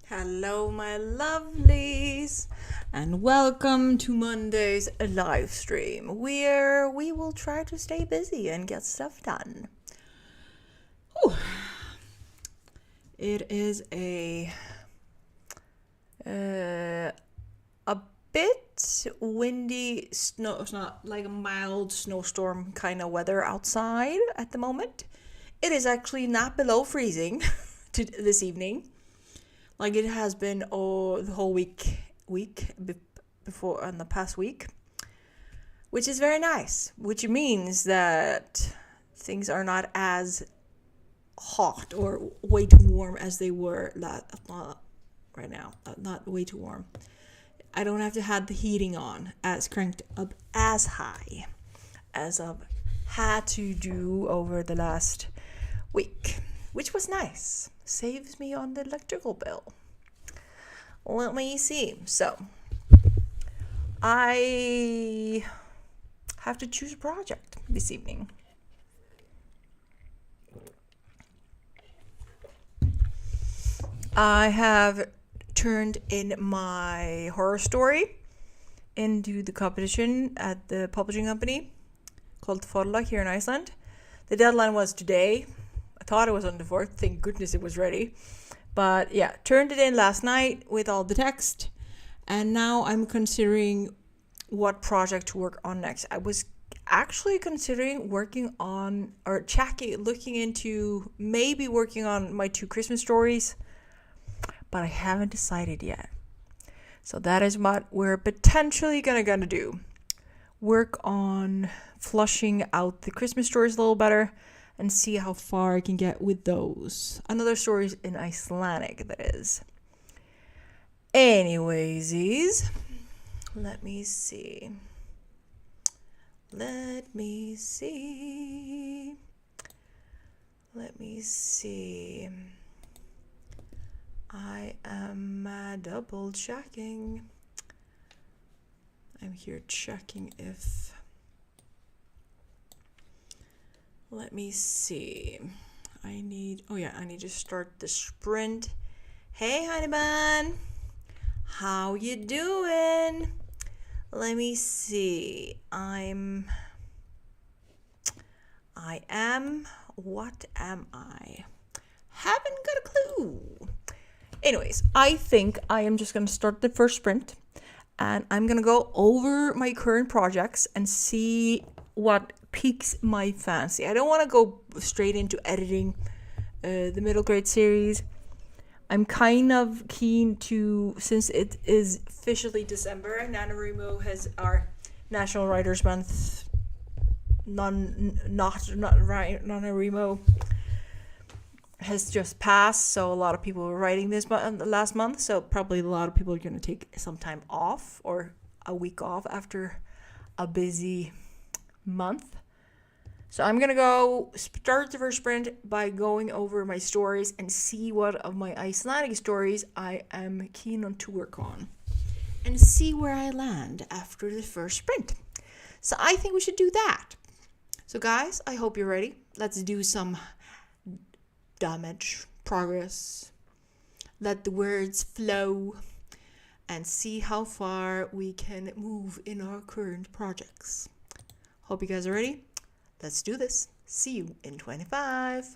Hello, my lovelies, and welcome to Monday's live stream, where we will try to stay busy and get stuff done. Whew. It is a bit windy, snow. It's not like a mild snowstorm kind of weather outside at the moment. It is actually not below freezing this evening, like it has been the whole before in the past week, which is very nice, which means that things are not as hot or way too warm as they were right now. Not way too warm. I don't have to have the heating on as cranked up as high as I've had to do over the last week, which was nice. Saves me on the electrical bill. Let me see. So, I have to choose a project this evening. I have turned in my horror story into the competition at the publishing company called Forlag here in Iceland. The deadline was today. I thought it was on the 4th. Thank goodness it was ready. But yeah, turned it in last night with all the text. And now I'm considering what project to work on next. I was actually considering working on or looking into maybe working on my 2 Christmas stories, but I haven't decided yet. So that is what we're potentially gonna do. Work on flushing out the Christmas stories a little better and see how far I can get with those. Another stories in Icelandic, that is. Anyways, let me see. I am double checking. I'm here checking if... Let me see. I need to start the sprint. Hey, honey bun. How you doing? Let me see. What am I? Haven't got a clue. Anyways, I think I am just going to start the first sprint, and I'm going to go over my current projects and see what piques my fancy. I don't want to go straight into editing the middle grade series. I'm kind of keen to, since it is officially December, NaNoWriMo has our National Writers Month. NaNoWriMo has just passed, so a lot of people were writing this last month, so probably a lot of people are going to take some time off or a week off after a busy month. So I'm going to go start the first sprint by going over my stories and see what of my Icelandic stories I am keen on to work on. And see where I land after the first sprint. So I think we should do that. So guys, I hope you're ready. Let's do some damage, progress. Let the words flow. And see how far we can move in our current projects. Hope you guys are ready. Let's do this. See you in 25.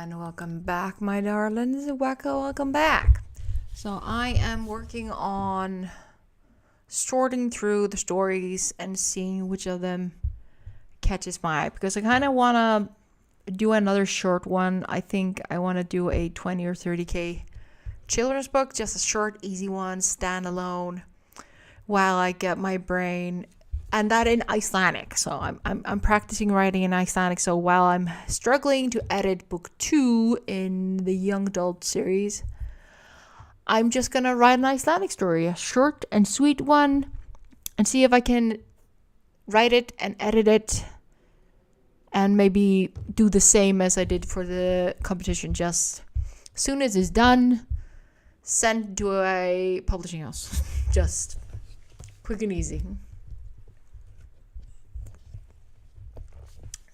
And welcome back, my darlings. Welcome back. So I am working on sorting through the stories and seeing which of them catches my eye, because I kind of want to do another short one. I think I want to do a 20 or 30k children's book, just a short, easy one, standalone, while I get my brain, and that in Icelandic. So I'm practicing writing in Icelandic. So while I'm struggling to edit book 2 in the young adult series, I'm just gonna write an Icelandic story, a short and sweet one, and see if I can write it and edit it, and maybe do the same as I did for the competition. Just as soon as it's done, send to a publishing house. Just quick and easy.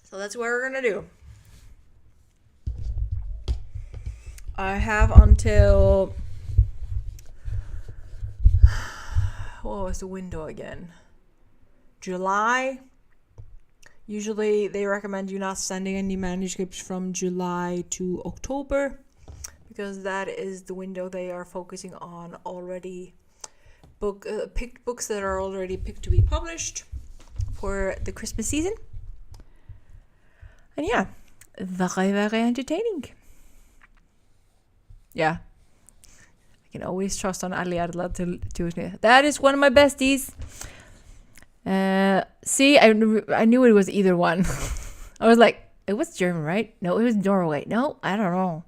So that's what we're gonna do. I have until, what was the window again? July. Usually they recommend you not sending any manuscripts from July to October, because that is the window they are focusing on already picked books that are already picked to be published for the Christmas season. And yeah, very entertaining. Yeah, I can always trust on Ali Arla to that is one of my besties. See, I knew it was either one. I was like, it was German, right? No, it was Norway. No, I don't know.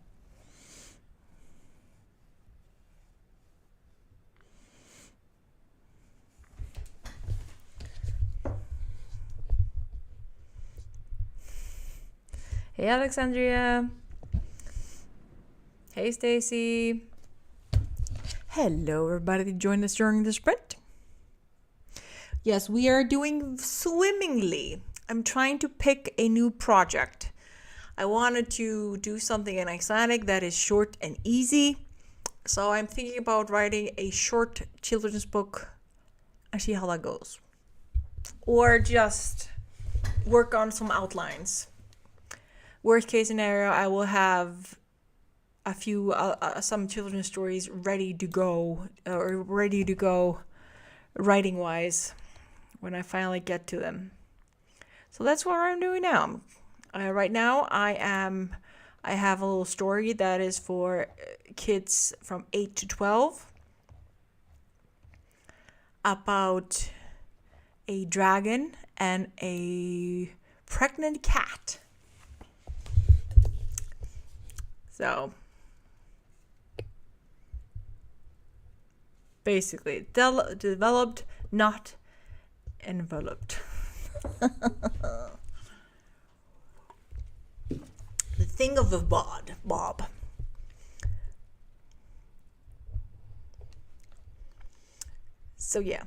Hey, Alexandria. Hey, Stacy. Hello, everybody that joined us during the sprint. Yes, we are doing swimmingly. I'm trying to pick a new project. I wanted to do something in Icelandic that is short and easy. So I'm thinking about writing a short children's book and see how that goes. Or just work on some outlines. Worst case scenario, I will have a few some children's stories ready to go writing wise when I finally get to them. So that's what I'm doing now. Right now I have a little story that is for kids from 8 to 12 about a dragon and a pregnant cat. So basically, developed, not enveloped. The thing of the Bob. So yeah.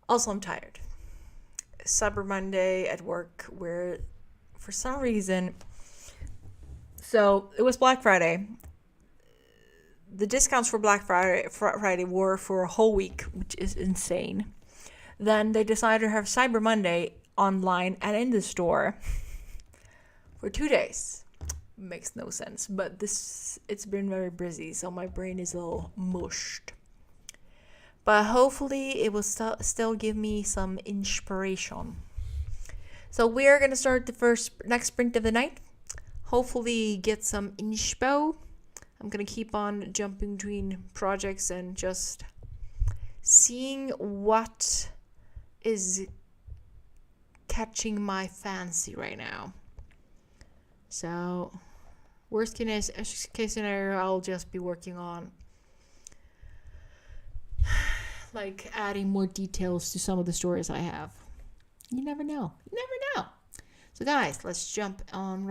Also, I'm tired. Cyber Monday at work, where for some reason, so it was Black Friday. The discounts for Black Friday were for a whole week, which is insane. Then they decided to have Cyber Monday online and in the store for 2 days. Makes no sense, but it's been very busy, so my brain is a little mushed. But hopefully it will still give me some inspiration. So we are going to start the next sprint of the night. Hopefully get some inspo. I'm going to keep on jumping between projects and just seeing what is catching my fancy right now. So, worst case scenario, I'll just be working on like adding more details to some of the stories I have. You never know. So guys, let's jump on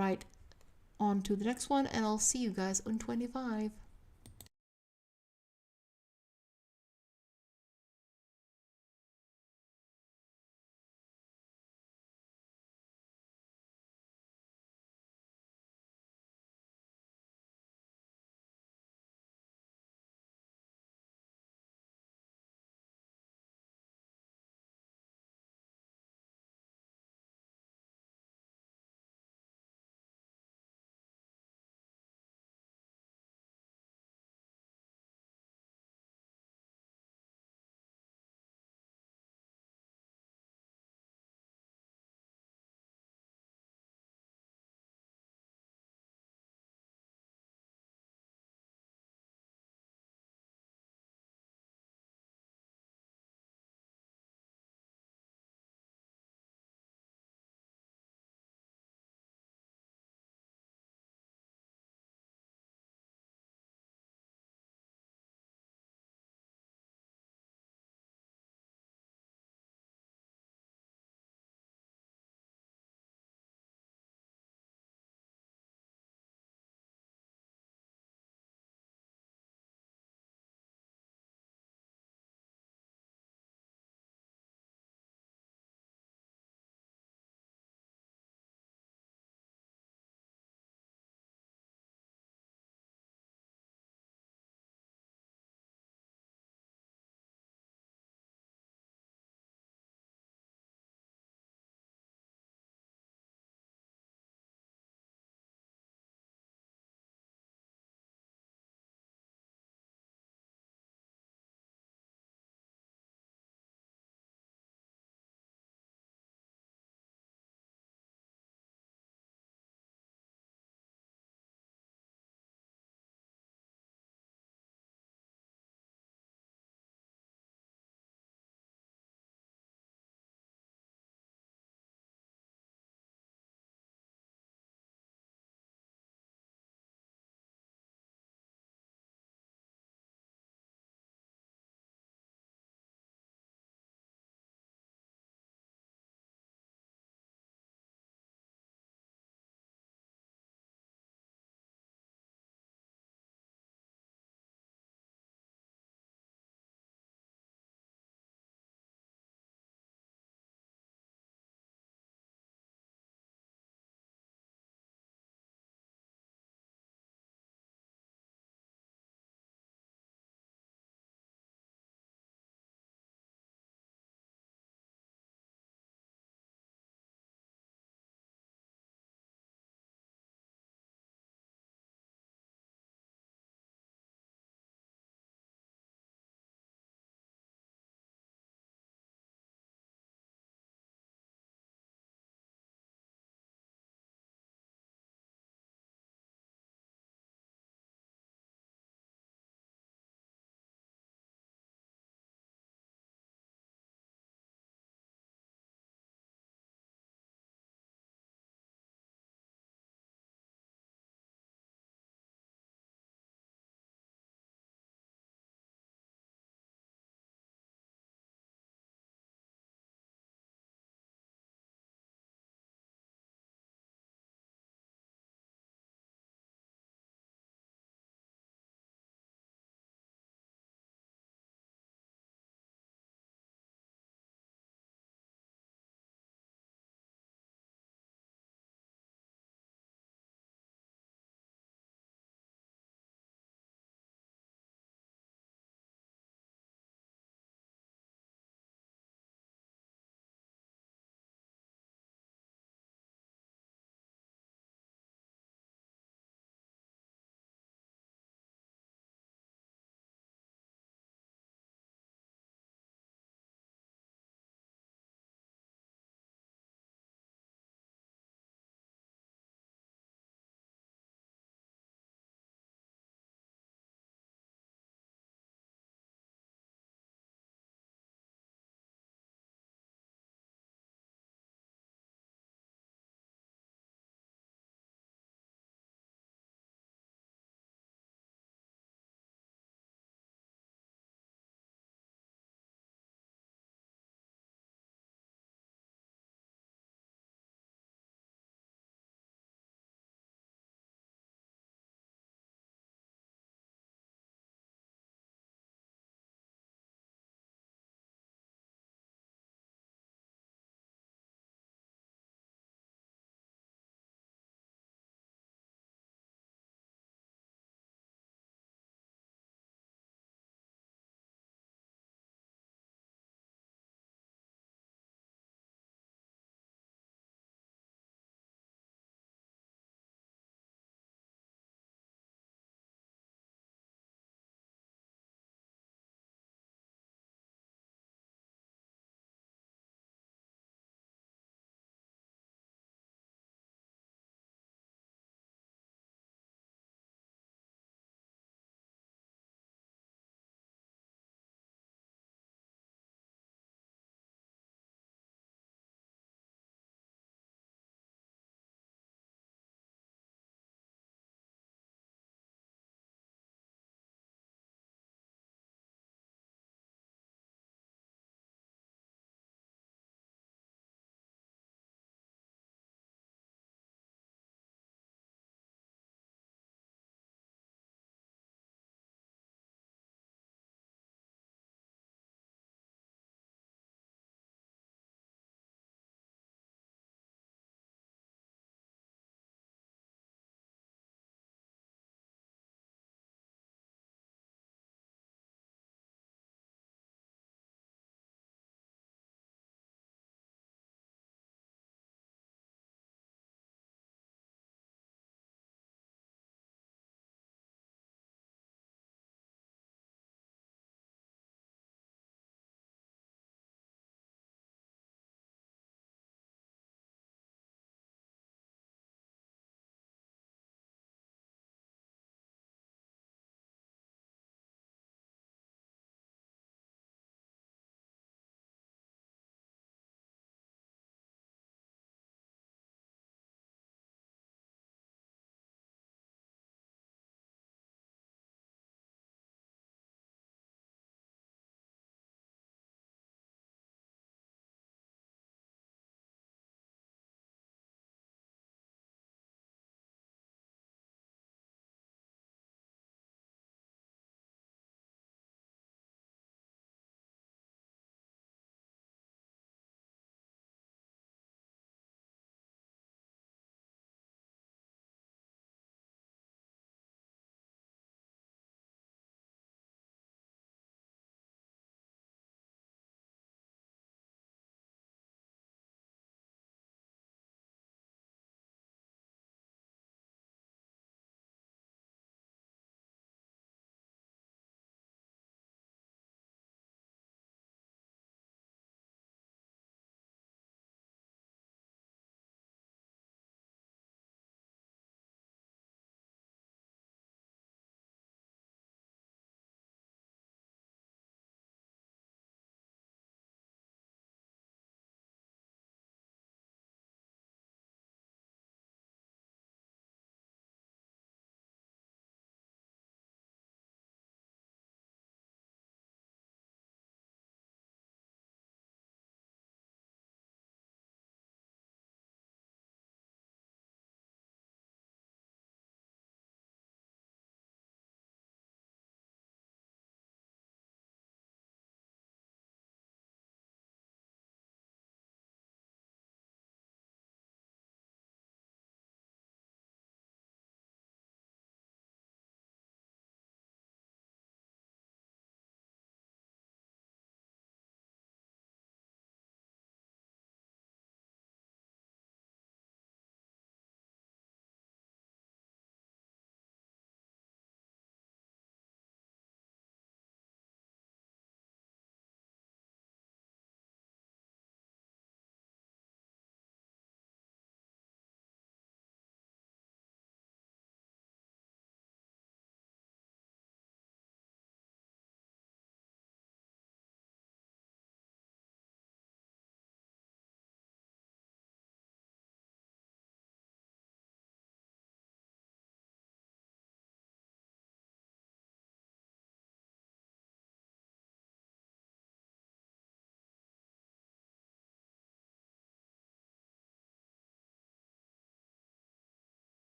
to the next one, and I'll see you guys on 25.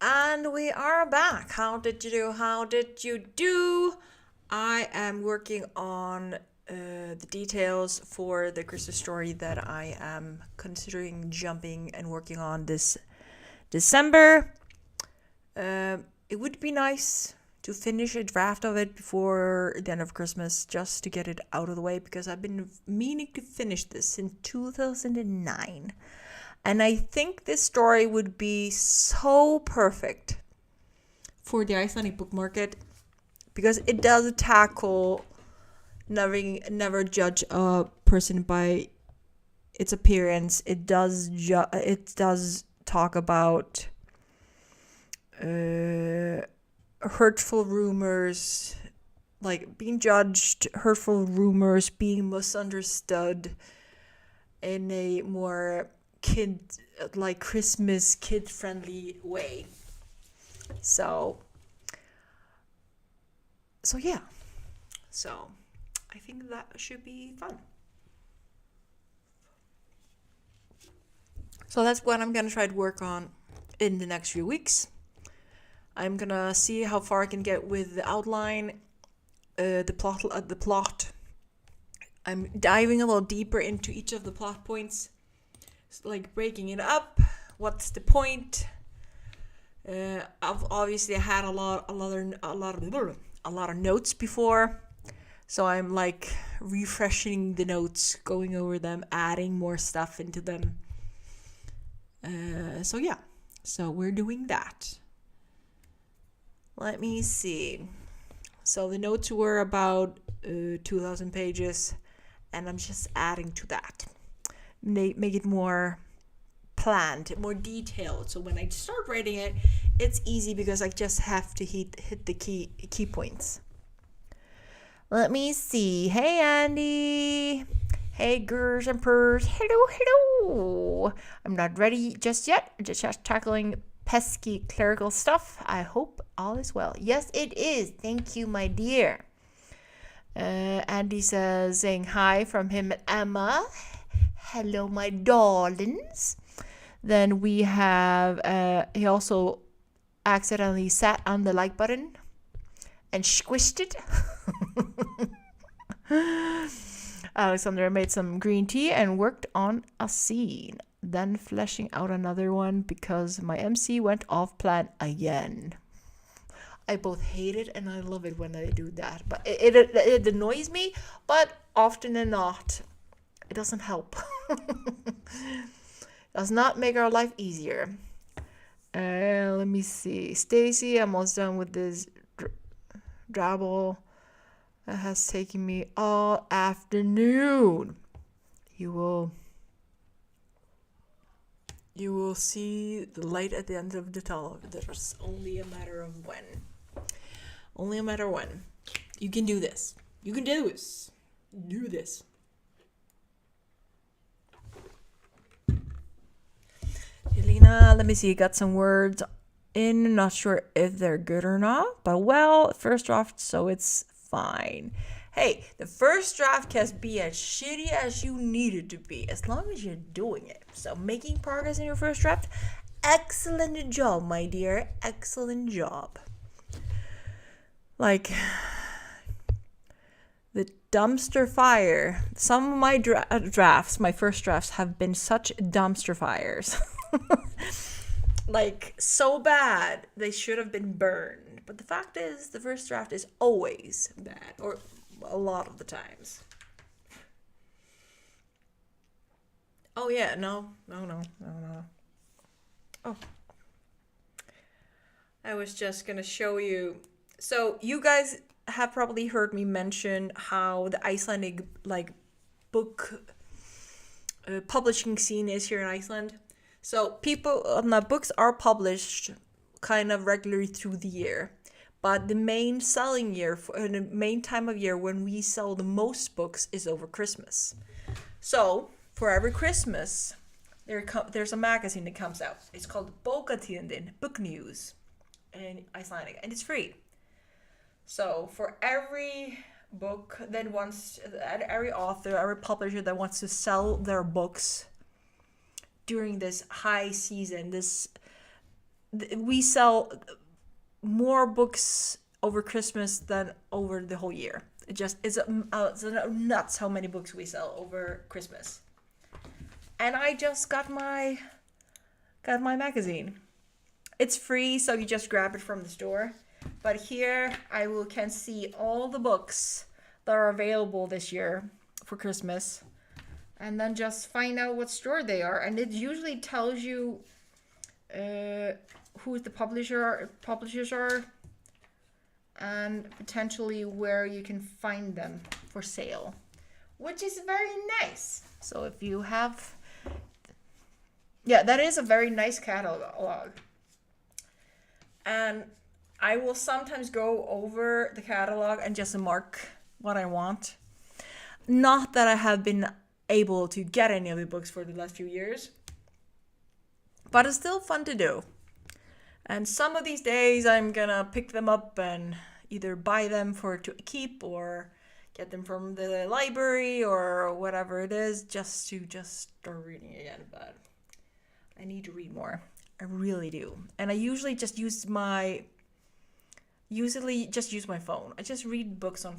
And we are back. How did you do? How did you do? I am working on the details for the Christmas story that I am considering jumping and working on this December. It would be nice to finish a draft of it before the end of Christmas, just to get it out of the way, because I've been meaning to finish this since 2009. And I think this story would be so perfect for the Icelandic book market, because it does tackle never judge a person by its appearance. It does talk about hurtful rumors, like being judged, hurtful rumors, being misunderstood in a more Christmas kid-friendly way. So yeah. So I think that should be fun. So that's what I'm gonna try to work on in the next few weeks. I'm gonna see how far I can get with the outline, the plot. I'm diving a little deeper into each of the plot points, like breaking it up. What's the point? I've obviously had a lot of notes before, so I'm like refreshing the notes, going over them, adding more stuff into them. So yeah, so we're doing that. Let me see. So the notes were about 2,000 pages, and I'm just adding to that. Make it more planned, more detailed. So when I start writing it, it's easy because I just have to hit the key points. Let me see. Hey, Andy. Hey, Gers and Purrs. Hello. I'm not ready just yet. Just tackling pesky clerical stuff. I hope all is well. Yes, it is. Thank you, my dear. Andy says, saying hi from him and Emma. Hello, my darlings. Then we have, he also accidentally sat on the like button and squished it. Alexander made some green tea and worked on a scene, then fleshing out another one because my MC went off plan again. I both hate it and I love it when they do that, but it annoys me, but often than not, it doesn't help. Does not make our life easier. Let me see. Stacy, I'm almost done with this drabble. That has taken me all afternoon. You will see the light at the end of the tunnel. There's only a matter of when. Only a matter when. You can do this. You can do this. Do this. Helena, let me see. Got some words in. Not sure if they're good or not. But well, first draft, so it's fine. Hey, the first draft can be as shitty as you need it to be, as long as you're doing it. So making progress in your first draft, excellent job, my dear. Excellent job. Like, the dumpster fire. Some of my drafts, my first drafts, have been such dumpster fires. Like, so bad, they should have been burned. But the fact is, the first draft is always bad, or a lot of the times. Oh, yeah, no. Oh. I was just gonna show you. So, you guys have probably heard me mention how the Icelandic, book publishing scene is here in Iceland. So, books are published kind of regularly through the year. But the main selling year, the main time of year when we sell the most books is over Christmas. So, for every Christmas, there's a magazine that comes out. It's called Bókatíðindin, Book News, in Icelandic, and it's free. So, for every book that wants, every author, every publisher that wants to sell their books during this high season, this we sell more books over Christmas than over the whole year. It's nuts how many books we sell over Christmas. And I just got my magazine. It's free, so you just grab it from the store. But here can see all the books that are available this year for Christmas, and then just find out what store they are. And it usually tells you who the publishers are, and potentially where you can find them for sale, which is very nice. So if you have, that is a very nice catalog. And I will sometimes go over the catalog and just mark what I want. Not that I have been able to get any of the books for the last few years, but it's still fun to do. And some of these days I'm gonna pick them up and either buy them to keep or get them from the library or whatever it is, just start reading again. But I need to read more. I really do. And I usually just use my phone. I just read books on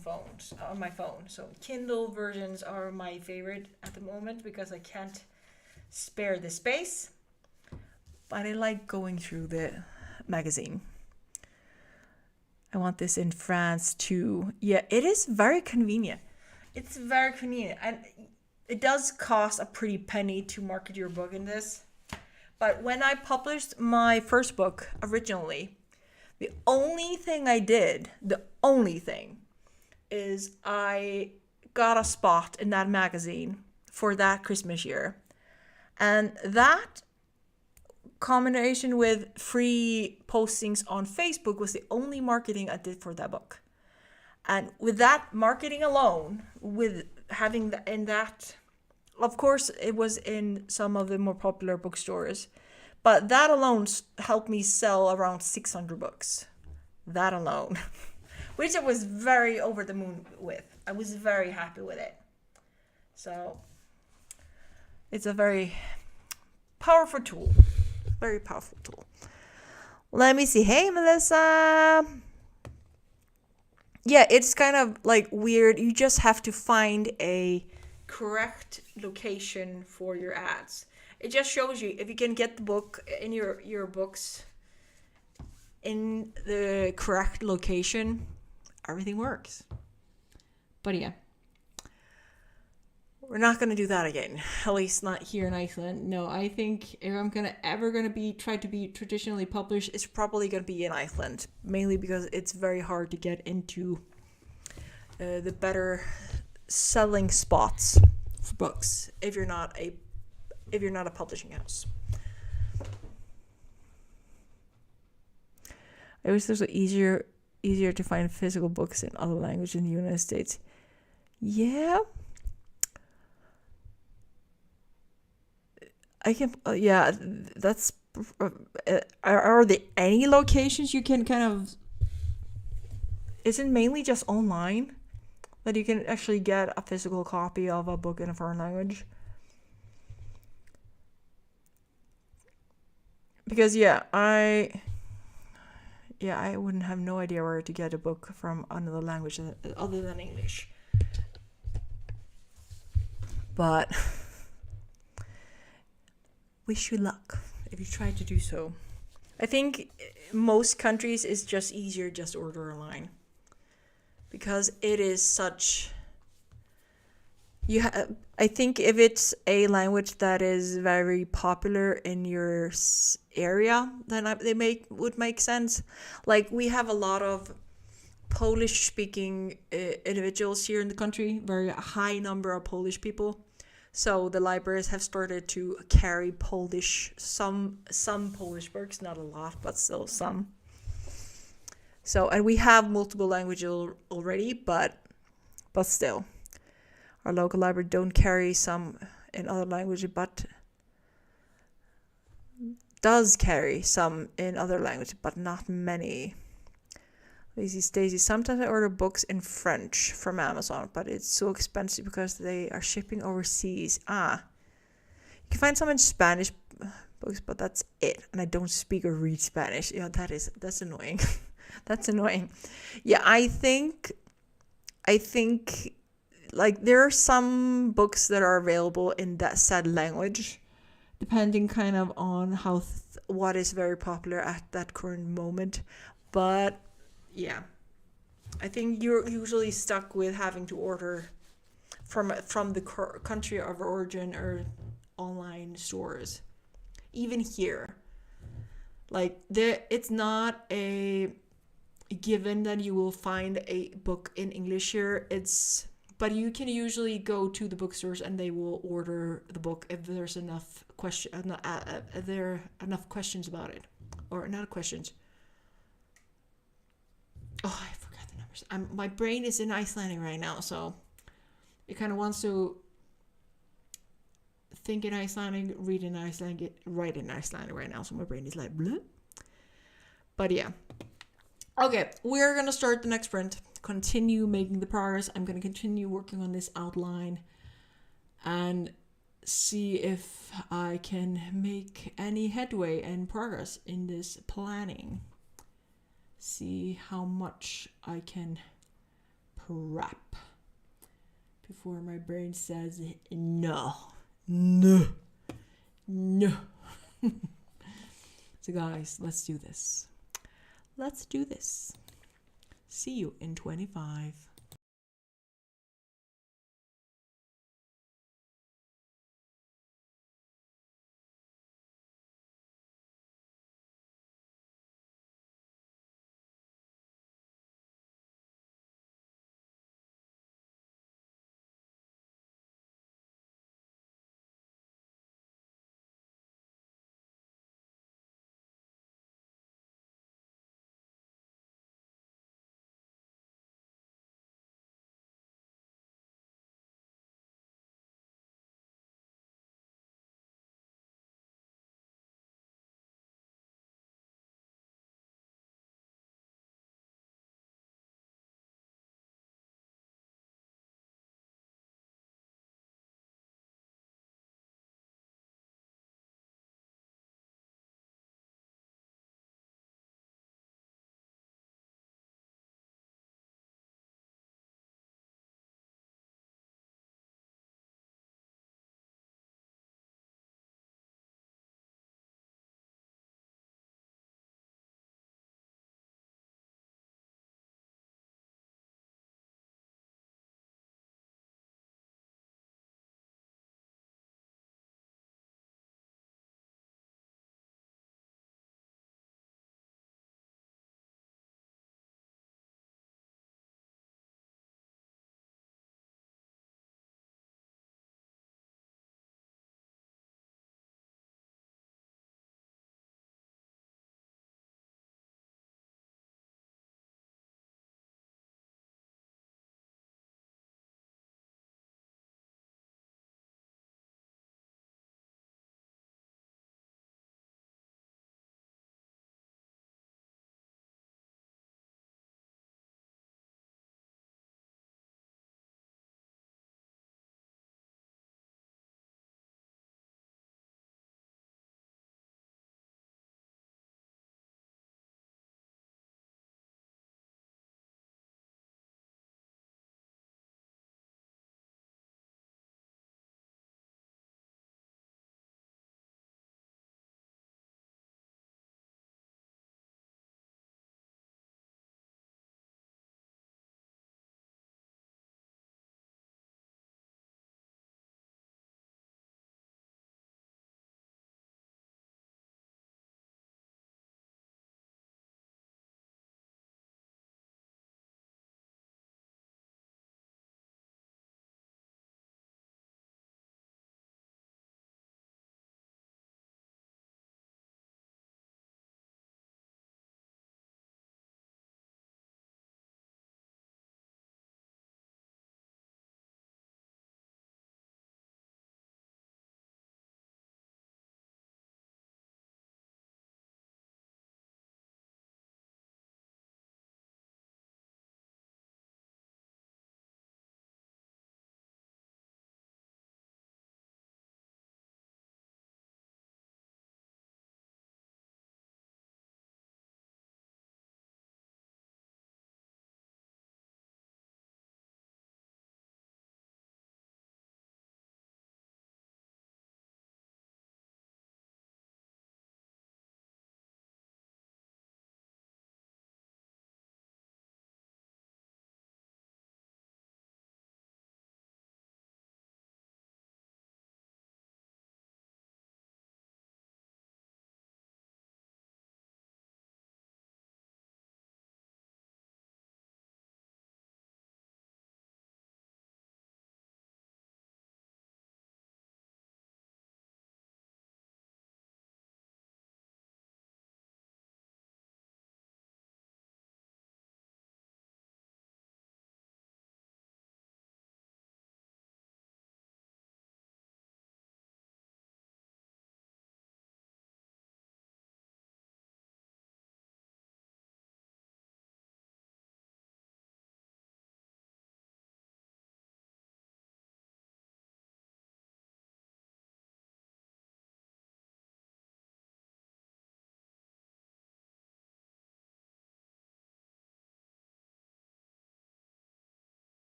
my phone. So Kindle versions are my favorite at the moment because I can't spare the space. But I like going through the magazine. I want this in France too. Yeah, it is very convenient. It's very convenient. And it does cost a pretty penny to market your book in this. But when I published my first book originally, the only thing is I got a spot in that magazine for that Christmas year. And that combination with free postings on Facebook was the only marketing I did for that book. And with that marketing alone, with having that, of course, it was in some of the more popular bookstores, but that alone helped me sell around 600 books. That alone, which I was very over the moon with. I was very happy with it. So it's a very powerful tool. Very powerful tool. Let me see. Hey, Melissa. Yeah, it's kind of like weird. You just have to find a correct location for your ads. It just shows you if you can get the book in your books in the correct location, everything works. But yeah, we're not going to do that again. At least not here in Iceland. No, I think if I'm ever going to try to be traditionally published, it's probably going to be in Iceland. Mainly because it's very hard to get into the better selling spots for books if you're not a publishing house. I wish there's easier to find physical books in other languages in the United States. Yeah. I can, that's, are there any locations you can kind of, is it mainly just online that you can actually get a physical copy of a book in a foreign language? Because I wouldn't have no idea where to get a book from another language other than English. But wish you luck if you try to do so. I think most countries it's just easier just order online because it is such. I think if it's a language that is very popular in your area, then would make sense. Like we have a lot of Polish-speaking individuals here in the country, very high number of Polish people. So the libraries have started to carry some Polish books, not a lot, but still some. So, and we have multiple languages already, but still. Our local library don't carry some in other languages, but does carry some in other languages, but not many. Lazy Stacy, sometimes I order books in French from Amazon, but it's so expensive because they are shipping overseas. You can find some in Spanish, books, but that's it. And I don't speak or read Spanish. Yeah, that's annoying. That's annoying. Yeah, I think like there are some books that are available in that said language, depending kind of on what is very popular at that current moment. But yeah, I think you're usually stuck with having to order from the country of origin or online stores. Even here, like it's not a given that you will find a book in English here. But you can usually go to the bookstores and they will order the book if there's enough there are enough questions about it, or not questions. Oh, I forgot the numbers. My brain is in Icelandic right now, so it kind of wants to think in Icelandic, read in Icelandic, write in Icelandic right now. So my brain is like, bleh. But yeah. Okay, we're going to start the next sprint. Continue making the progress. I'm going to continue working on this outline and see if I can make any headway and progress in this planning. See how much I can prep before my brain says no. No. No. So guys, let's do this. Let's do this. See you in 25.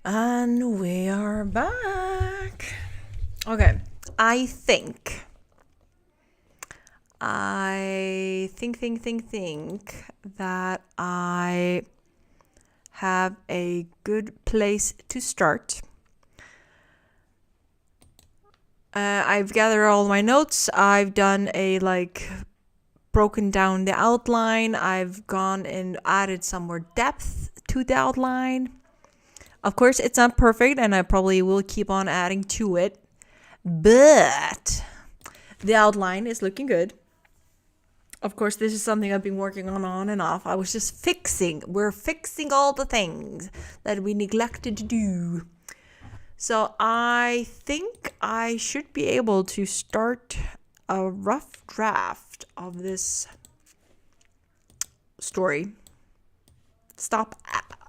And we are back. Okay, I think that I have a good place to start. I've gathered all my notes. I've done broken down the outline. I've gone and added some more depth to the outline. Of course, it's not perfect, and I probably will keep on adding to it. But the outline is looking good. Of course, this is something I've been working on and off. I was just fixing. We're fixing all the things that we neglected to do. So I think I should be able to start a rough draft of this story. Stop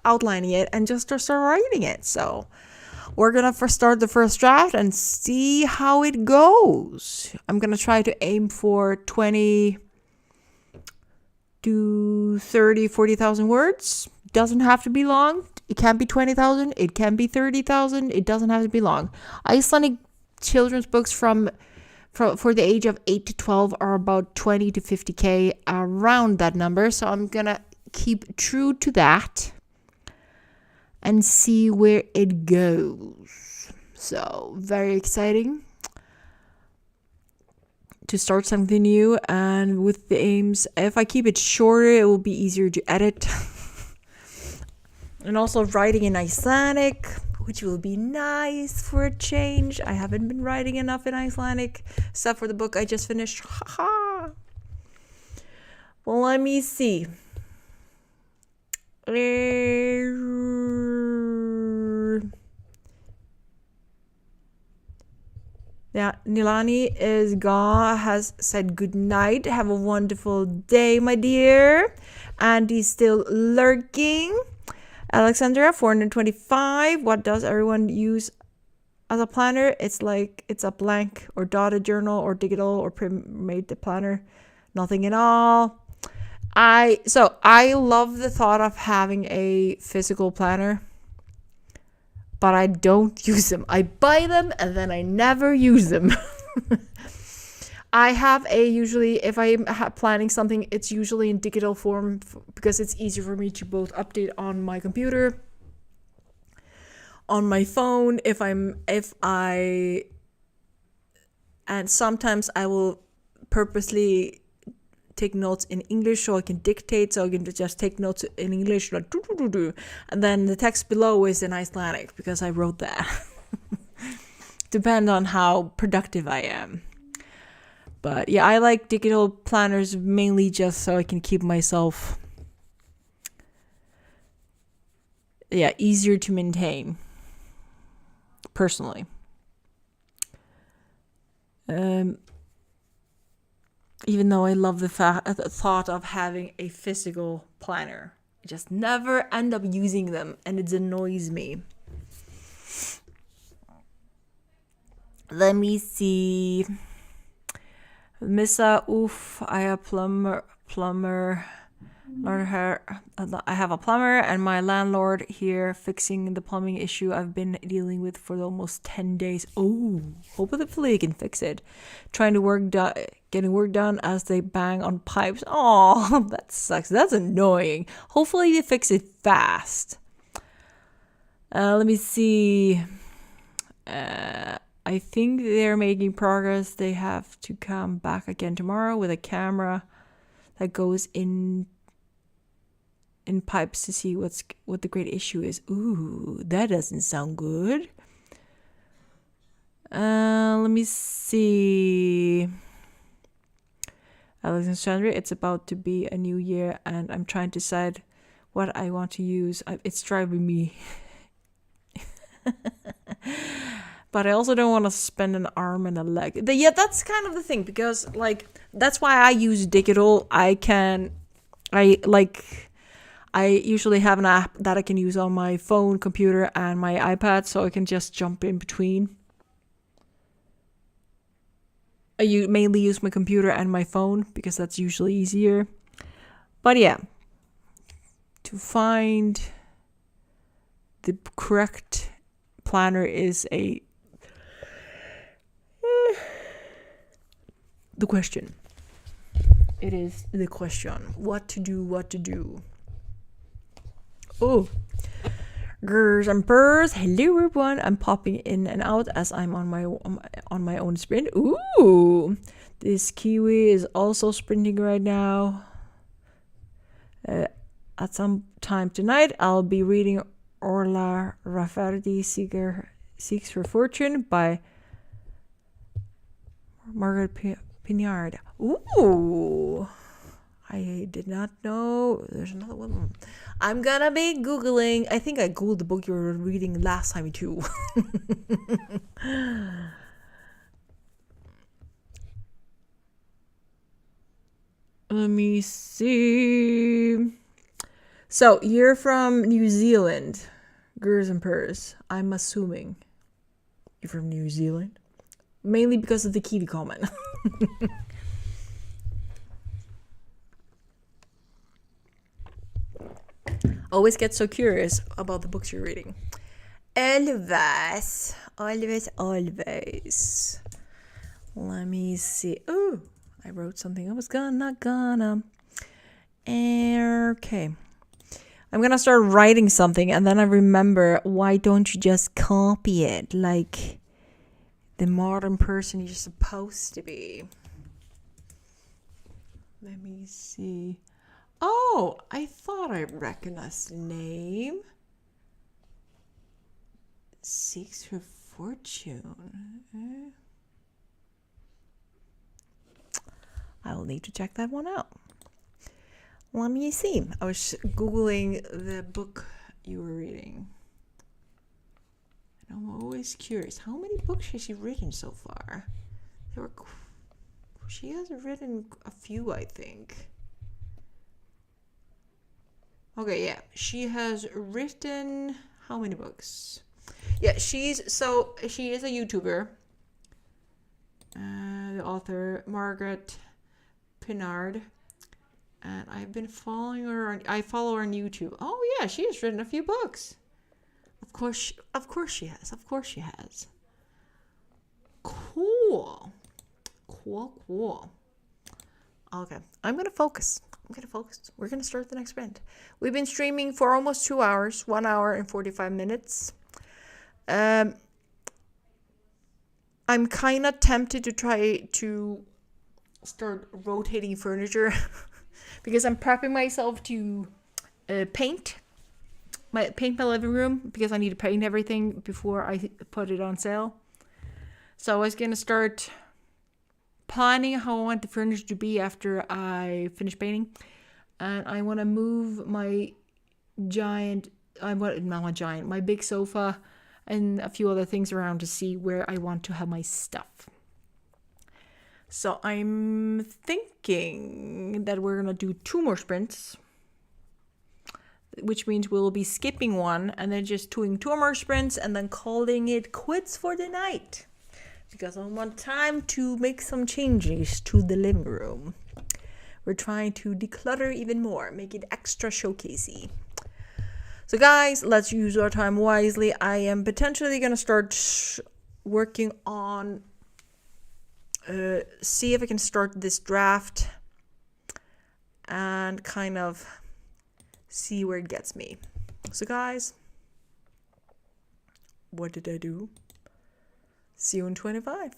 outlining it and just start writing it. So we're going to first start the first draft and see how it goes. I'm going to try to aim for 20 to 30, 40,000 words. Doesn't have to be long. It can be 20,000. It can be 30,000. It doesn't have to be long. Icelandic children's books for the age of 8 to 12 are about 20 to 50K, around that number. So I'm going to keep true to that and see where it goes. So very exciting to start something new, and with the aims, if I keep it shorter, it will be easier to edit. And also writing in Icelandic, which will be nice for a change. I haven't been writing enough in Icelandic, except for the book I just finished. Well, let me see. Yeah, Nilani has said good night. Have a wonderful day, my dear. Andy's still lurking. Alexandra, 425. What does everyone use as a planner? It's a blank or dotted journal or digital or made the planner. Nothing at all. I love the thought of having a physical planner, but I don't use them. I buy them and then I never use them. I have usually, if I'm planning something, it's usually in digital form because it's easier for me to both update on my computer, on my phone, and sometimes I will purposely take notes in English so I can dictate, so I can just take notes in English, and then the text below is in Icelandic because I wrote that. Depend on how productive I am. But yeah, I like digital planners mainly just so I can keep myself easier to maintain personally. Even though I love the thought of having a physical planner, I just never end up using them, and it annoys me. Let me see. Missa, I have plumber. I have a plumber and my landlord here fixing the plumbing issue I've been dealing with for almost 10 days. Oh, hopefully they can fix it. Getting work done as they bang on pipes. Oh, that sucks. That's annoying. Hopefully they fix it fast. Let me see. I think they're making progress. They have to come back again tomorrow with a camera that goes in pipes to see what the great issue is. Ooh, that doesn't sound good. Let me see. Alexandra, it's about to be a new year and I'm trying to decide what I want to use. It's driving me. But I also don't want to spend an arm and a leg. That's kind of the thing, because that's why I use digital. I usually have an app that I can use on my phone, computer, and my iPad, so I can just jump in between. I mainly use my computer and my phone because that's usually easier. But yeah, to find the correct planner is the question. It is the question. What to do. Oh, girls and birds. Hello, everyone. I'm popping in and out as I'm on my own sprint. Ooh, this kiwi is also sprinting right now. At some time tonight, I'll be reading Orla Rafferty Seeks for Fortune by Margaret Pinard. Ooh, I did not know. There's another one. I'm gonna be Googling. I think I Googled the book you were reading last time too. Let me see. So, you're from New Zealand. Gers and purrs. I'm assuming you're from New Zealand. Mainly because of the kiwi comment. Always get so curious about the books you're reading. Always. Let me see. Oh, I wrote something. I was gonna. Okay. I'm gonna start writing something and then I remember, why don't you just copy it like the modern person you're supposed to be? Let me see. Oh, I thought I recognized the name. Seeks for Fortune. I will need to check that one out. Let me see. I was Googling the book you were reading. And I'm always curious. How many books has she written so far? She has written a few, I think. Okay, yeah. She has written how many books? Yeah, she is a YouTuber. The author, Margaret Pinard. And I've been following her. I follow her on YouTube. Oh yeah, she has written a few books. Of course she has. Cool. Okay, I'm gonna focus. We're gonna start the next sprint. We've been streaming for almost 2 hours, 1 hour and 45 minutes. I'm kind of tempted to try to start rotating furniture. Because I'm prepping myself to paint my living room, because I need to paint everything before I put it on sale. So I was going to start planning how I want the furniture to be after I finish painting. And I want to move my my big sofa and a few other things around to see where I want to have my stuff. So I'm thinking that we're going to do 2 more sprints, which means we'll be skipping one and then just doing 2 more sprints and then calling it quits for the night. Because I want time to make some changes to the living room. We're trying to declutter even more, make it extra showcasey. So guys, let's use our time wisely. I am potentially going to start working on see if I can start this draft and kind of see where it gets me. So guys, what did I do? See you in 25.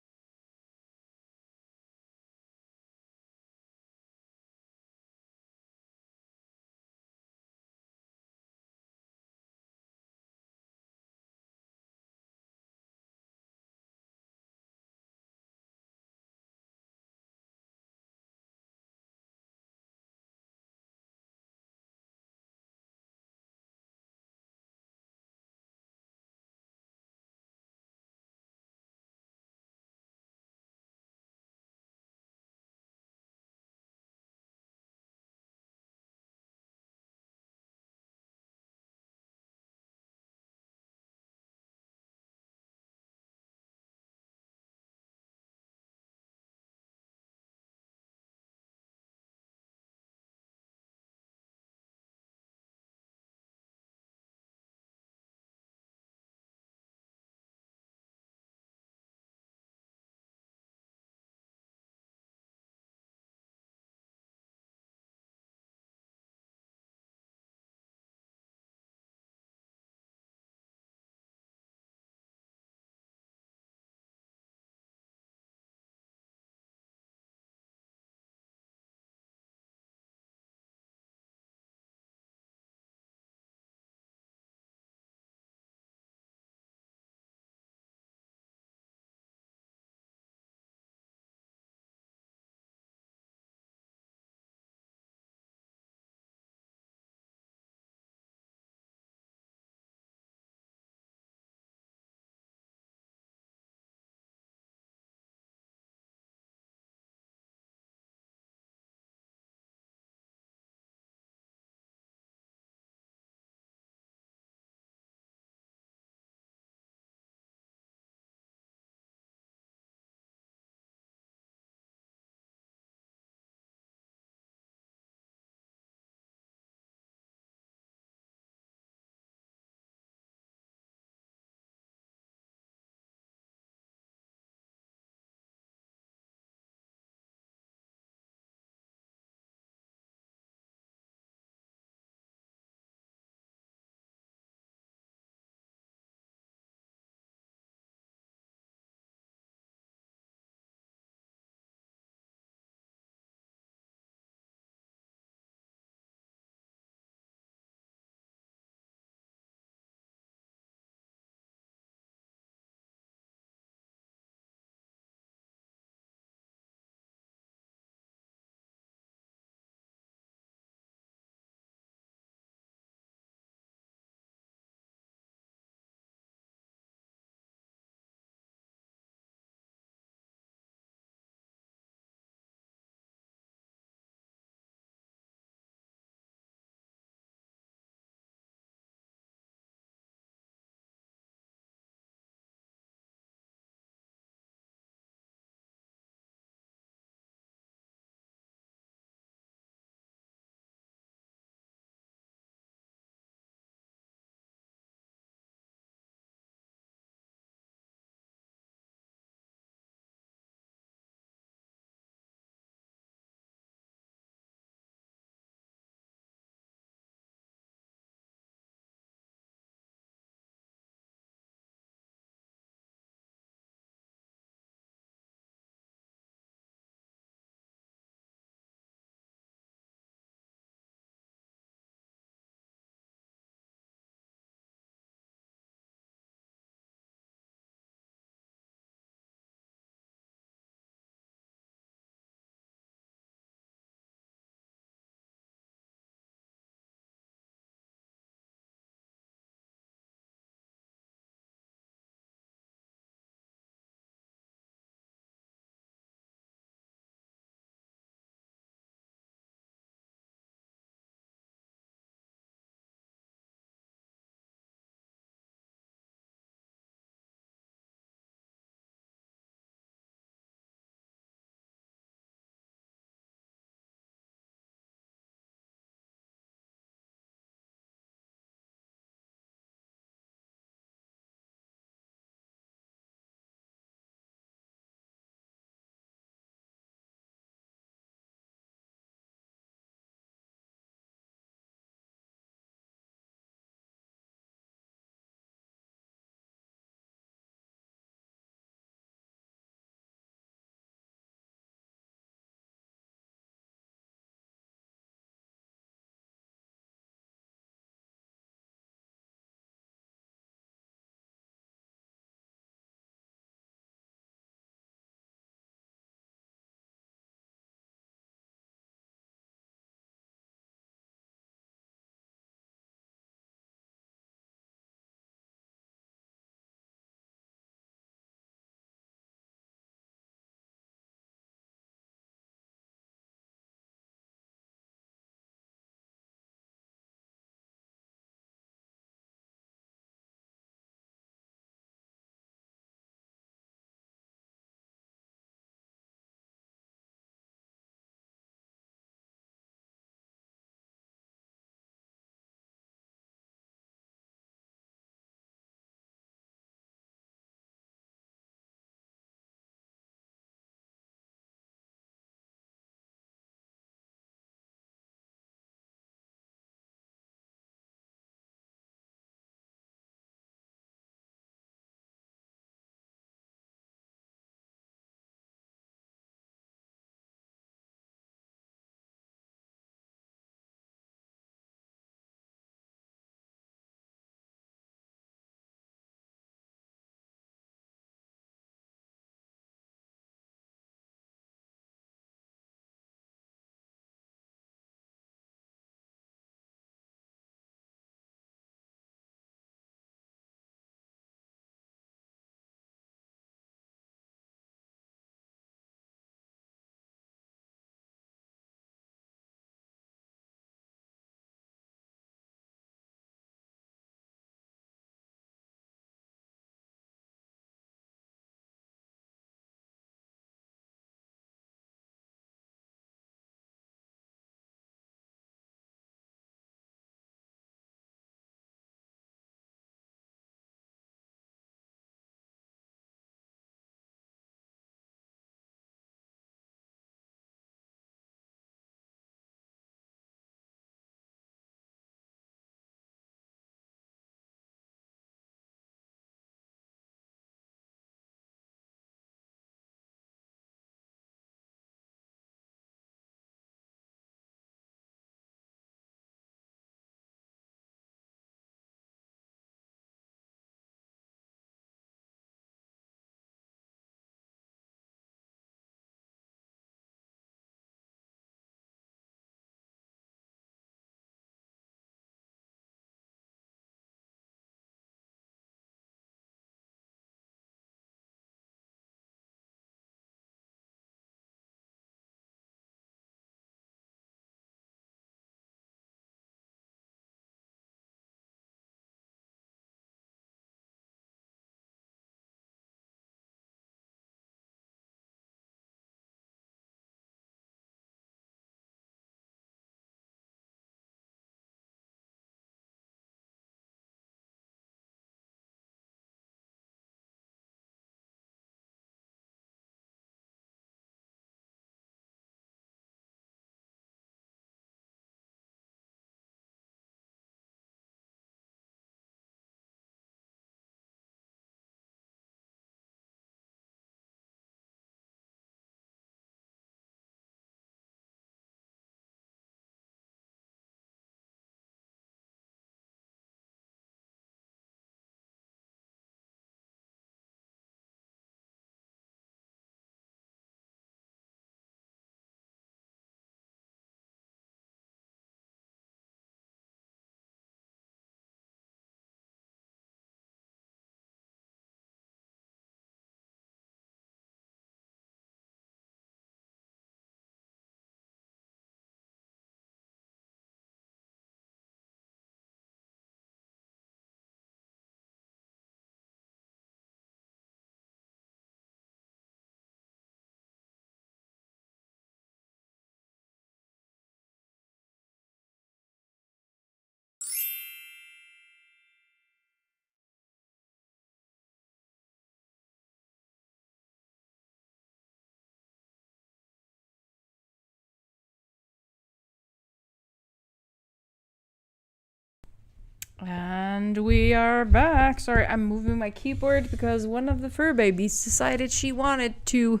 And we are back. Sorry, I'm moving my keyboard because one of the fur babies decided she wanted to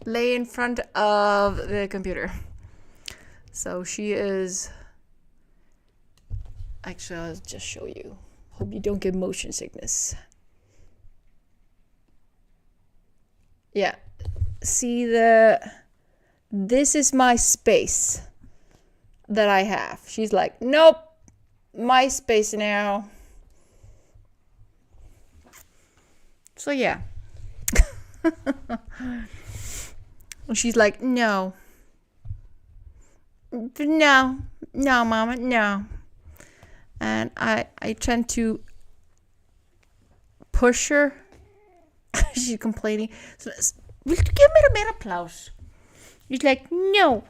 lay in front of the computer. So she is... Actually, I'll just show you. Hope you don't get motion sickness. Yeah. See this is my space that I have. She's like, nope, my space now. So yeah. She's like, no, mama, no. And I tend to push her. She's complaining. So, will you give me a bit of applause? She's like, no.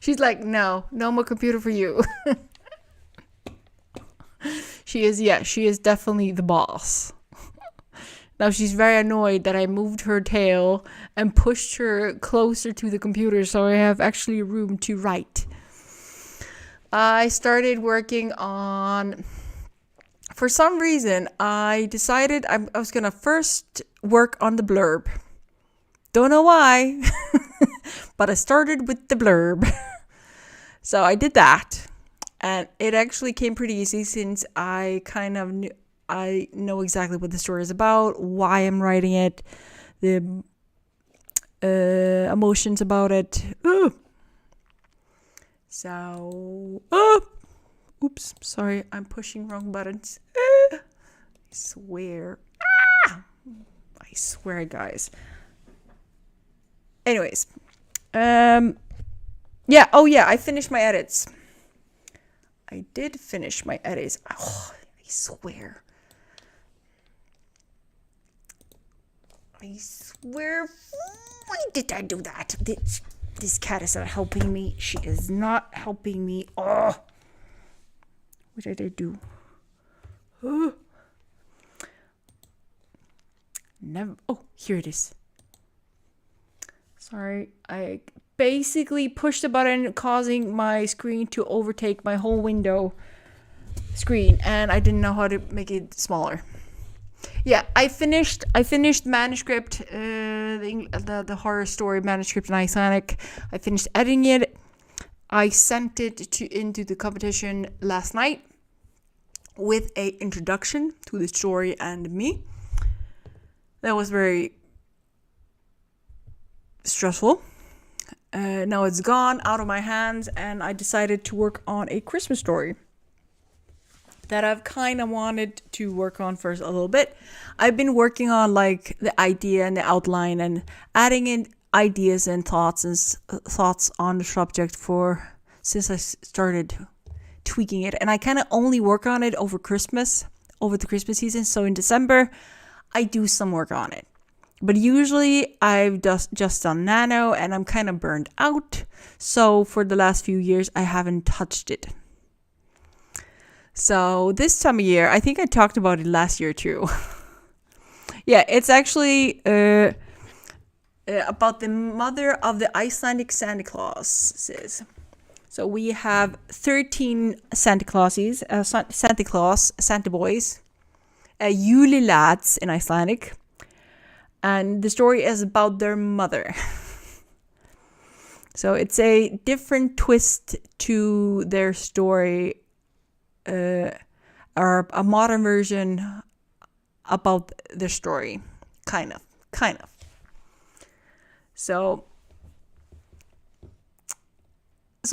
She's like, no more computer for you. She is definitely the boss. Now she's very annoyed that I moved her tail and pushed her closer to the computer so I have actually room to write. I started working on... For some reason, I decided I was going to first work on the blurb. Don't know why, but I started with the blurb. So I did that. And it actually came pretty easy since I kind of knew... I know exactly what the story is about, why I'm writing it, the emotions about it. So, oops, sorry, I'm pushing wrong buttons. I swear. I swear, guys. Anyways, I finished my edits. I did finish my edits. Oh, I swear. Why did I do that? This cat is not helping me. She is not helping me. Oh, what did I do? Never. Oh, here it is. Sorry, I basically pushed the button, causing my screen to overtake my whole window screen, and I didn't know how to make it smaller. Yeah, I finished manuscript, the horror story manuscript in Icelandic. I finished editing it. I sent it into the competition last night with a introduction to the story and me. That was very stressful. Now it's gone out of my hands, and I decided to work on a Christmas story that I've kind of wanted to work on for a little bit. I've been working on like the idea and the outline and adding in ideas and thoughts on the subject since I started tweaking it. And I kind of only work on it over the Christmas season. So in December, I do some work on it. But usually I've just done nano and I'm kind of burned out. So for the last few years, I haven't touched it. So this time of year, I think I talked about it last year too. Yeah, it's actually about the mother of the Icelandic Santa Clauses. So we have 13 Santa Clauses, Santa boys, júlilads in Icelandic. And the story is about their mother. So it's a different twist to their story, or a modern version about their story, kind of. So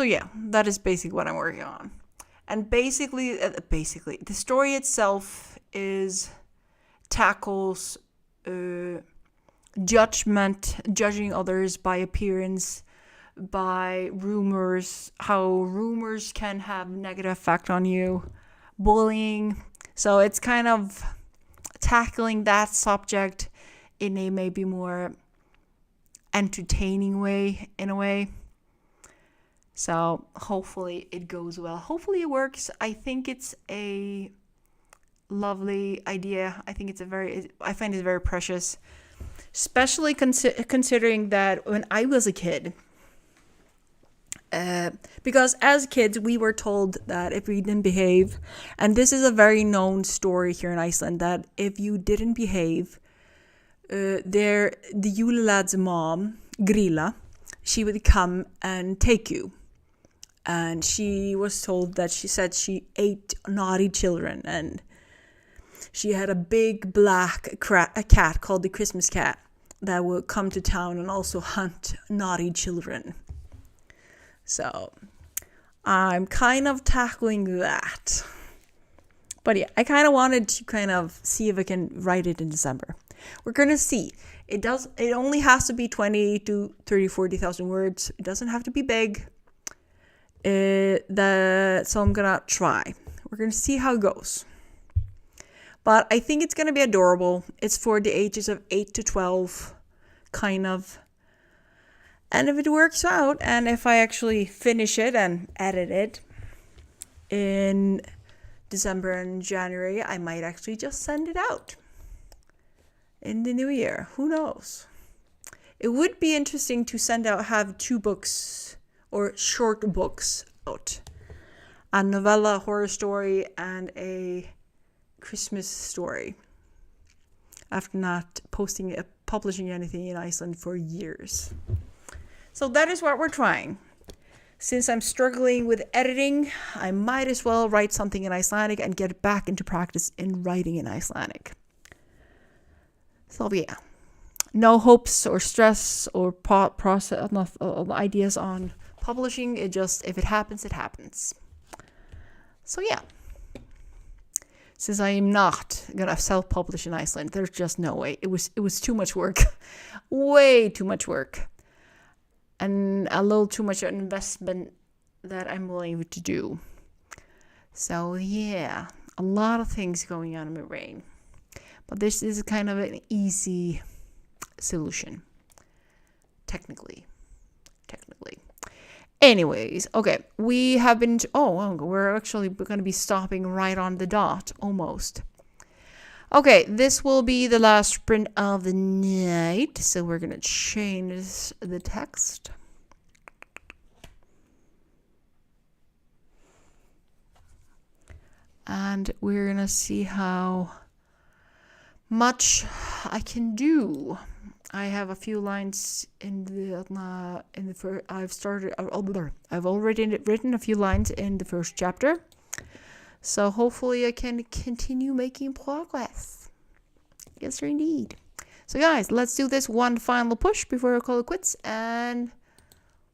yeah, that is basically what I'm working on. And basically, the story itself tackles judging others by appearance, by rumors, how rumors can have negative effect on you, bullying. So it's kind of tackling that subject in a maybe more entertaining way, in a way. So hopefully it goes well. Hopefully it works. I think it's a lovely idea. I find it very precious, especially considering that when I was a kid, Because as kids, we were told that if we didn't behave, and this is a very known story here in Iceland, that if you didn't behave, the Yule lad's mom, Grilla, she would come and take you. And she was told that she said she ate naughty children, and she had a big black a cat called the Christmas cat that would come to town and also hunt naughty children. So I'm kind of tackling that. But yeah, I kind of wanted to kind of see if I can write it in December. We're going to see. It only has to be 20 to 30, 40,000 words. It doesn't have to be big. So I'm going to try. We're going to see how it goes. But I think it's going to be adorable. It's for the ages of 8 to 12, kind of. And if it works out, and if I actually finish it and edit it in December and January, I might actually just send it out in the new year. Who knows? It would be interesting to have 2 books or short books out. A novella, horror story, and a Christmas story. After not publishing anything in Iceland for years. So that is what we're trying. Since I'm struggling with editing, I might as well write something in Icelandic and get back into practice in writing in Icelandic. So yeah, no hopes or stress or process, ideas on publishing. It just, if it happens, it happens. So yeah, since I am not gonna self-publish in Iceland, there's just no way. It was too much work, way too much work. And a little too much investment that I'm willing to do. So yeah, a lot of things going on in my brain. But this is kind of an easy solution. Technically. Anyways, okay. We have been... we're actually going to be stopping right on the dot, almost. Okay, this will be the last sprint of the night, so we're going to change the text. And we're going to see how much I can do. I have a few lines in the first... I've already written a few lines in the first chapter. So hopefully I can continue making progress. Yes, sir, indeed. So guys, let's do this one final push before I call it quits, and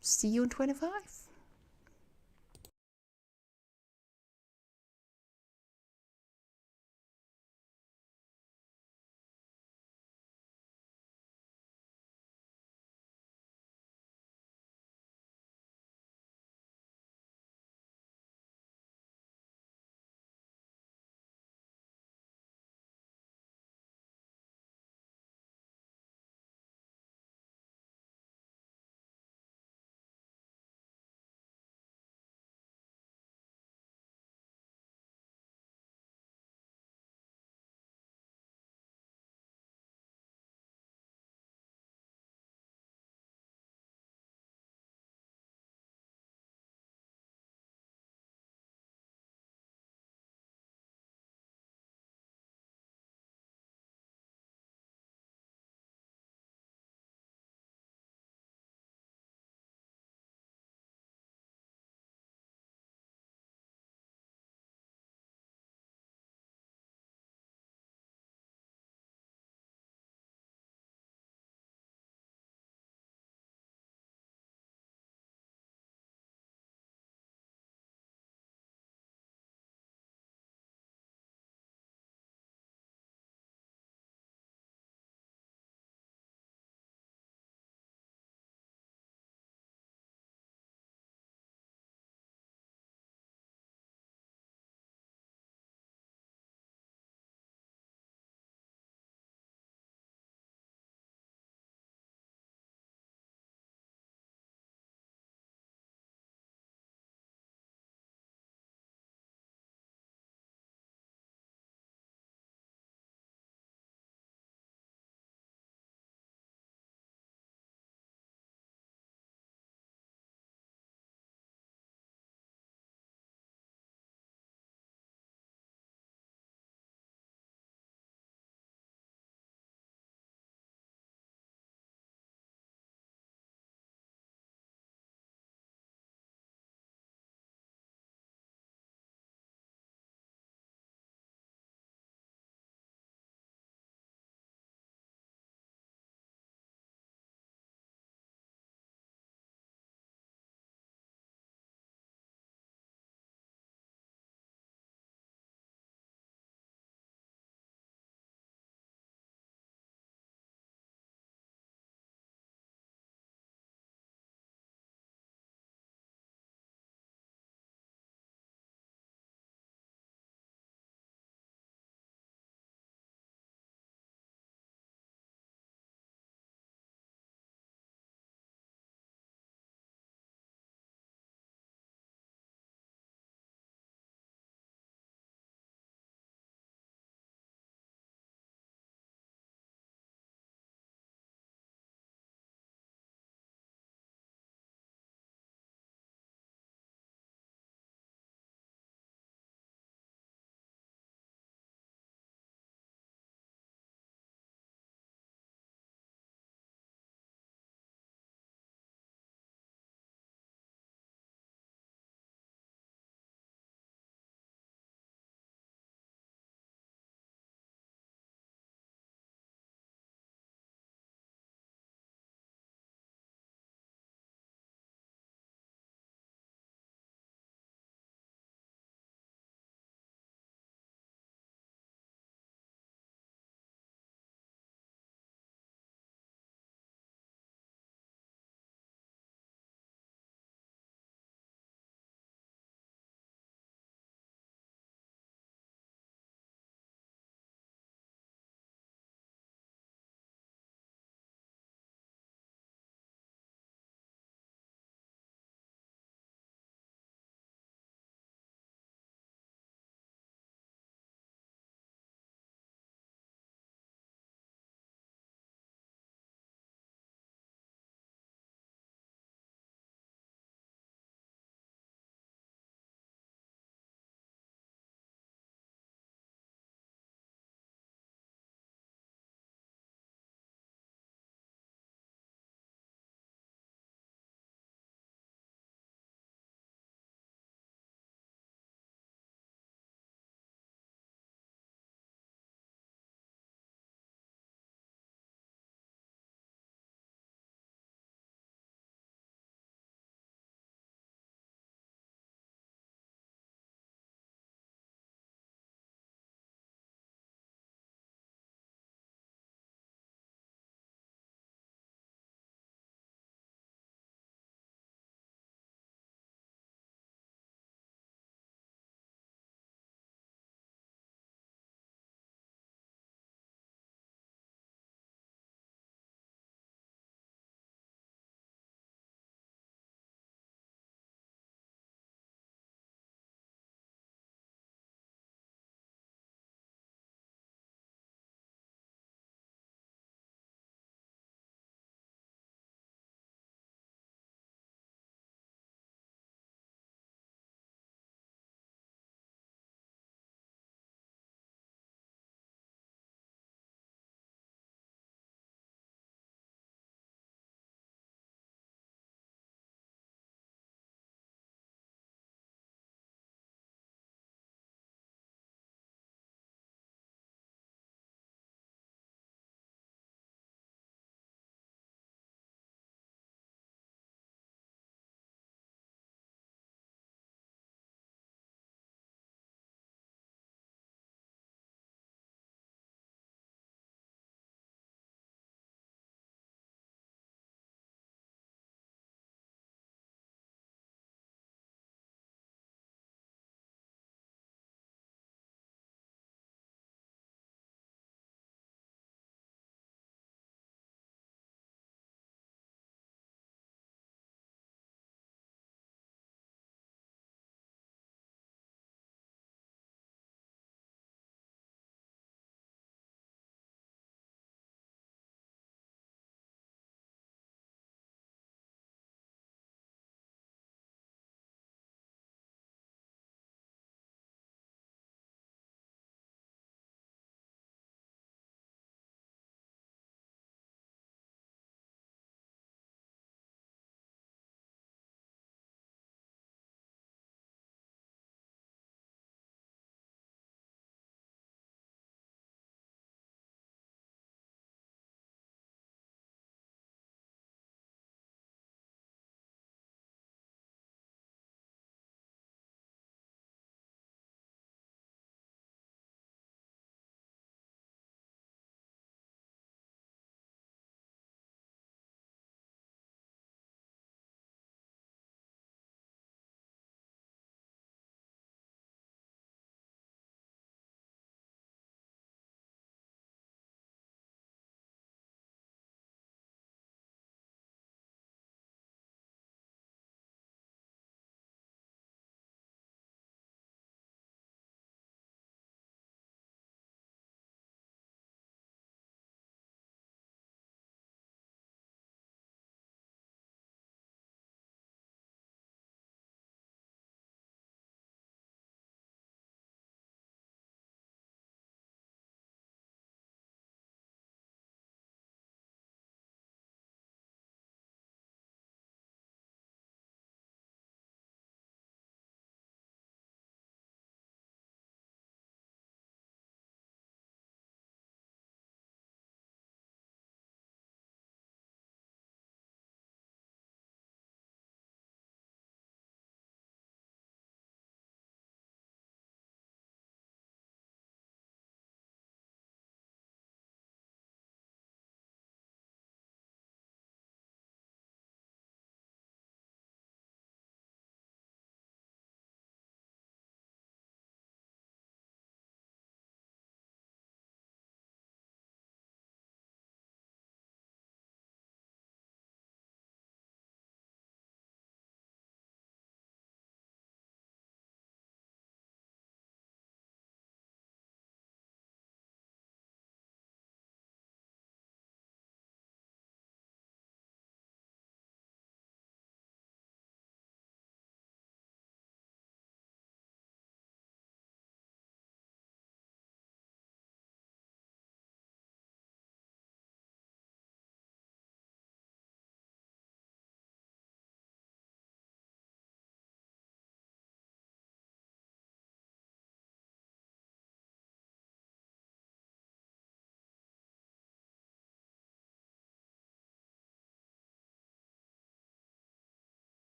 see you in 25.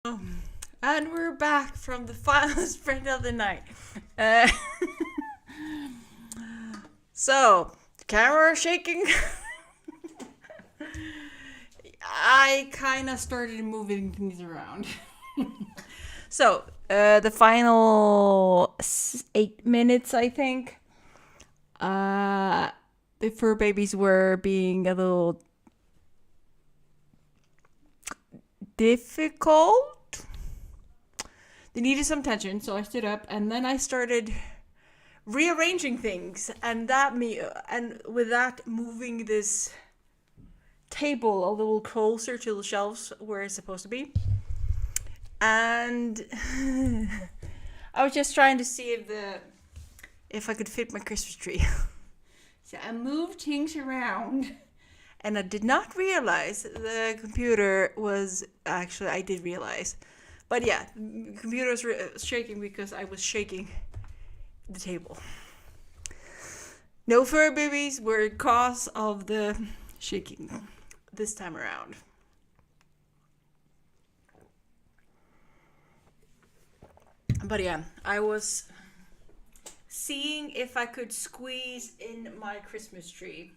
And we're back from the final sprint of the night. Uh, so, the camera shaking. I kind of started moving things around. So, the final 8 minutes, I think. The fur babies were being a little difficult. They needed some attention, so I stood up and then I started rearranging things, and with that moving this table a little closer to the shelves where it's supposed to be. And I was just trying to see if I could fit my Christmas tree. So I moved things around, and I did not realize the computer was actually, I did realize. But yeah, the computer was shaking because I was shaking the table. No fur babies were cause of the shaking this time around. But yeah, I was seeing if I could squeeze in my Christmas tree.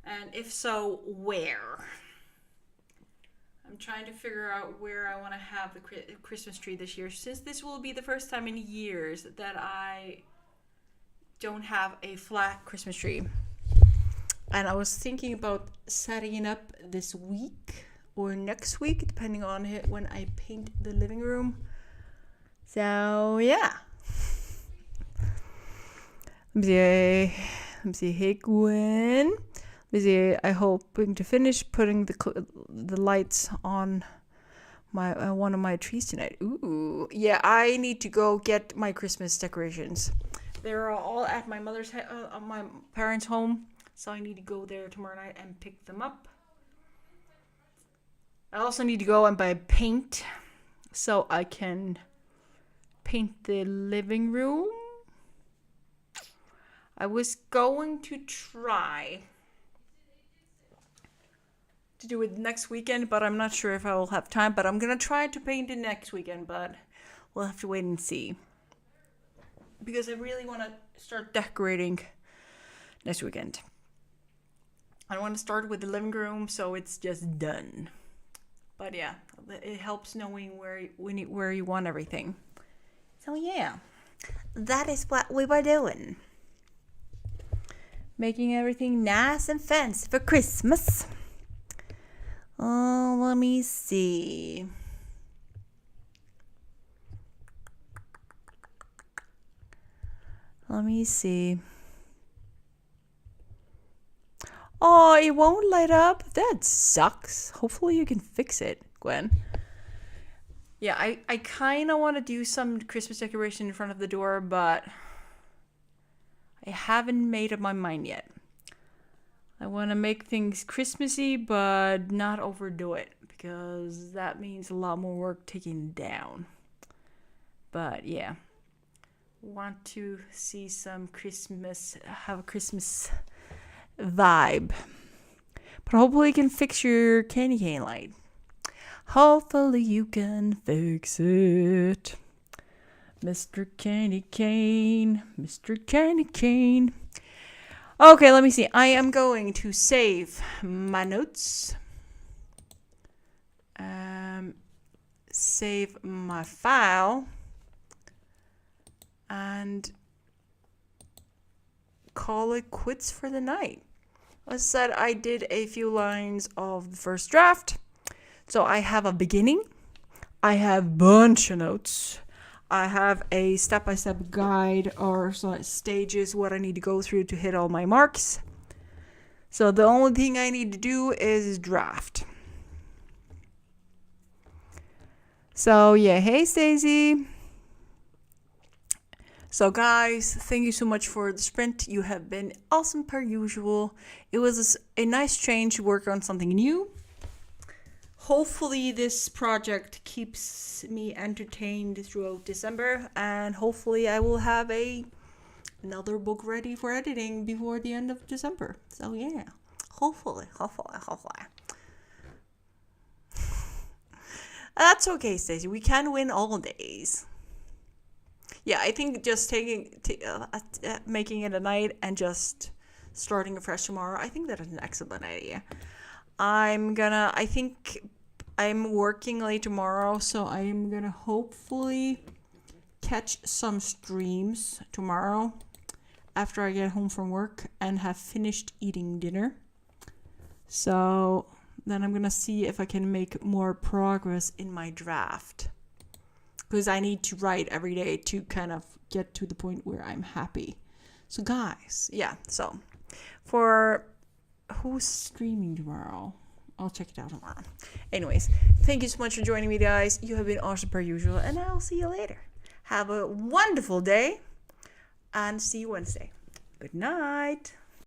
And if so, where? I'm trying to figure out where I want to have the Christmas tree this year, since this will be the first time in years that I don't have a flat Christmas tree. And I was thinking about setting it up this week or next week, depending on when I paint the living room. So, yeah. Let me see. Hey, Gwen. Let me see. I'm hoping to finish putting the lights on my one of my trees tonight. Ooh. Yeah, I need to go get my Christmas decorations. They're all at my my parents' home. So I need to go there tomorrow night and pick them up. I also need to go and buy paint so I can paint the living room. I was going to try to do it next weekend, but I'm not sure if I will have time. But I'm going to try to paint it next weekend, but we'll have to wait and see. Because I really want to start decorating next weekend. I want to start with the living room so it's just done. But yeah, it helps knowing where you want everything. So yeah, that is what we were doing. Making everything nice and fancy for Christmas. Oh, let me see. Oh, it won't light up? That sucks. Hopefully you can fix it, Gwen. Yeah, I kind of want to do some Christmas decoration in front of the door, but I haven't made up my mind yet. I want to make things Christmassy, but not overdo it, because that means a lot more work taking down. But yeah, want to see some Christmas, have a Christmas vibe. But hopefully you can fix your candy cane light. Hopefully you can fix it. Mr. Candy Cane. Okay, let me see. I am going to save my notes. Save my file. And call it quits for the night. As I said, I did a few lines of the first draft. So I have a beginning. I have a bunch of notes. I have a step-by-step guide or stages what I need to go through to hit all my marks. So the only thing I need to do is draft. So yeah, hey Stacey. So guys, thank you so much for the sprint. You have been awesome per usual. It was a nice change to work on something new. Hopefully this project keeps me entertained throughout December, and hopefully I will have another book ready for editing before the end of December. So yeah, hopefully. That's okay, Stacey. We can win all days. Yeah, I think just making it a night and just starting afresh tomorrow, I think that is an excellent idea. I think I'm working late tomorrow, so I'm gonna hopefully catch some streams tomorrow after I get home from work and have finished eating dinner. So then I'm gonna see if I can make more progress in my draft, because I need to write every day to kind of get to the point where I'm happy. So guys, yeah, so for who's streaming tomorrow, I'll check it out tomorrow. Anyways, thank you so much for joining me, guys. You have been awesome per usual, and I'll see you later. Have a wonderful day, and see you Wednesday. Good night.